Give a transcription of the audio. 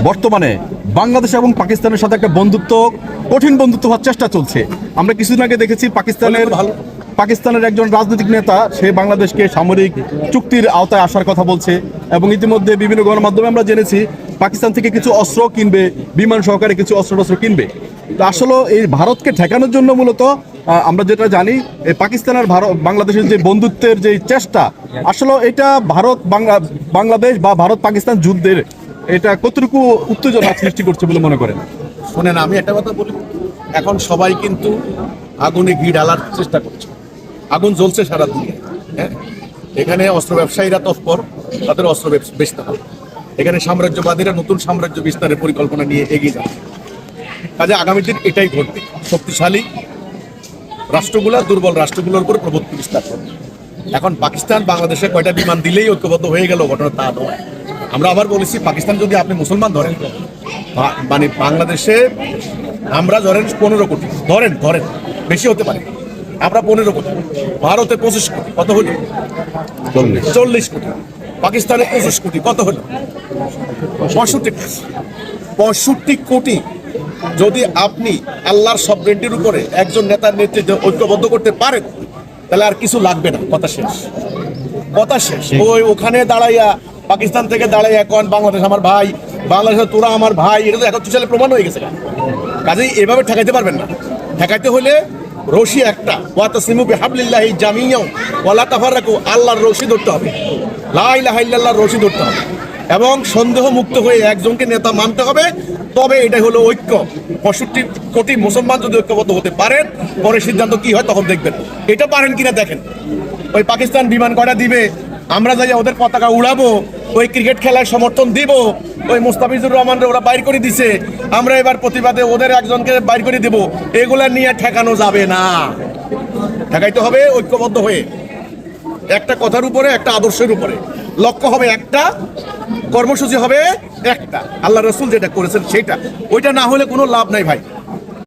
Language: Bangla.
বর্তমানে বাংলাদেশ এবং পাকিস্তানের সাথে একটা কঠিন বন্ধুত্ব হওয়ার চেষ্টা চলছে। আমরা কিছুদিন আগে দেখেছি পাকিস্তানের একজন রাজনৈতিক নেতা সে বাংলাদেশকে সামরিক চুক্তির আওতায় আসার কথা বলছে, এবং ইতিমধ্যে বিভিন্ন গণমাধ্যমে আমরা জেনেছি পাকিস্তান থেকে কিছু অস্ত্র কিনবে, বিমান সহকারে কিছু অস্ত্র কিনবে। তো আসলে এই ভারতকে ঠেকানোর জন্য মূলত আমরা যেটা জানি এই পাকিস্তানের বাংলাদেশের যে বন্ধুত্বের যে চেষ্টা, আসলে এটা বাংলাদেশ বা ভারত পাকিস্তান যুদ্ধের এটা কতটুকু উত্তেজনা সৃষ্টি করছে বলে মনে করেন? শোনেন, আমি একটা কথা বলি, এখন সবাই কিন্তু আগুনে ঘি ঢালার চেষ্টা করছে। আগুন জ্বলছে সারা দুনিয়া। হ্যাঁ, এখানে অস্ত্র ব্যবসায়ীরা তৎপর, তাদের অস্ত্র বেচতে হবে। এখানে সাম্রাজ্যবাদীরা নতুন সাম্রাজ্য বিস্তারের পরিকল্পনা নিয়ে এগিয়ে যাচ্ছে। কাজে আগামী দিন এটাই ঘটবে, শক্তিশালী রাষ্ট্রগুলো দুর্বল রাষ্ট্রগুলোর উপর প্রভুত্ব বিস্তার করবে। এখন পাকিস্তান বাংলাদেশে কয়টা বিমান দিলেই ঐক্যবদ্ধ হয়ে গেল ঘটনা তা নয়। আমরা আবার বলেছি, পাকিস্তান যদি আপনি মুসলমান ধরেন, মানে বাংলাদেশে আমরা ধরেন 15 কোটি, ধরেন বেশি হতে পারে, আমরা 15 কোটি, ভারতে 25 কোটি, কত হলো? 40 কোটি। পাকিস্তানে 25 কোটি, কত হলো? 65 কোটি। যদি আপনি আল্লাহর সভরেন্টির উপরে একজন নেতার নেতৃত্বে ঐক্যবদ্ধ করতে পারেন, তাহলে আর কিছু লাগবে না। কথা শেষ। ওখানে দাঁড়াইয়া, পাকিস্তান থেকে দাঁড়াইয়া এখন বাংলাদেশ আমার ভাই, বাংলাদেশের তোরা আমার ভাই, এটা তো এখন চলে প্রমাণ হয়ে গেছে। কাজেই এভাবে ঠেকাইতে পারবেন না। ঠেকাইতে হলে রশি একটা, ওয়াতাসিমু বিহাবলিল্লাহি জামিআন ওয়ালা তাফাররাকু, আল্লাহর রশি ধরতে হবে, লা ইলাহা ইল্লাল্লাহর রশি ধরতে হবে, এবং সন্দেহ মুক্ত হয়ে একজনকে নেতা মানতে হবে। তবে এটাই হলো ঐক্য। 65 কোটি মুসলমান যদি ঐক্যবদ্ধ হতে পারেন, পরে সিদ্ধান্ত কি হয় তখন দেখবেন। এটা পারেন কিনা দেখেন। ওই পাকিস্তান বিমান কয়টা দিবে, আমরা যাই ওদের পতাকা উড়াবো, ওই ক্রিকেট খেলায় সমর্থন দিব, ওই মুস্তাফিজুর রহমানরা ওরা বাইর করে দিছে, আমরা এবার প্রতিবাদে ওদের একজনকে বাইর করে দিব, এগুলা নিয়ে ঠেকানো যাবে না। ঠেকাইতে হবে ঐক্যবদ্ধ হয়ে, একটা কথার উপরে, একটা আদর্শের উপরে। লক্ষ্য হবে একটা, কর্মসূচি হবে একটা, আল্লাহ রসুল যেটা করেছেন সেটা। ওইটা না হলে কোনো লাভ নাই ভাই।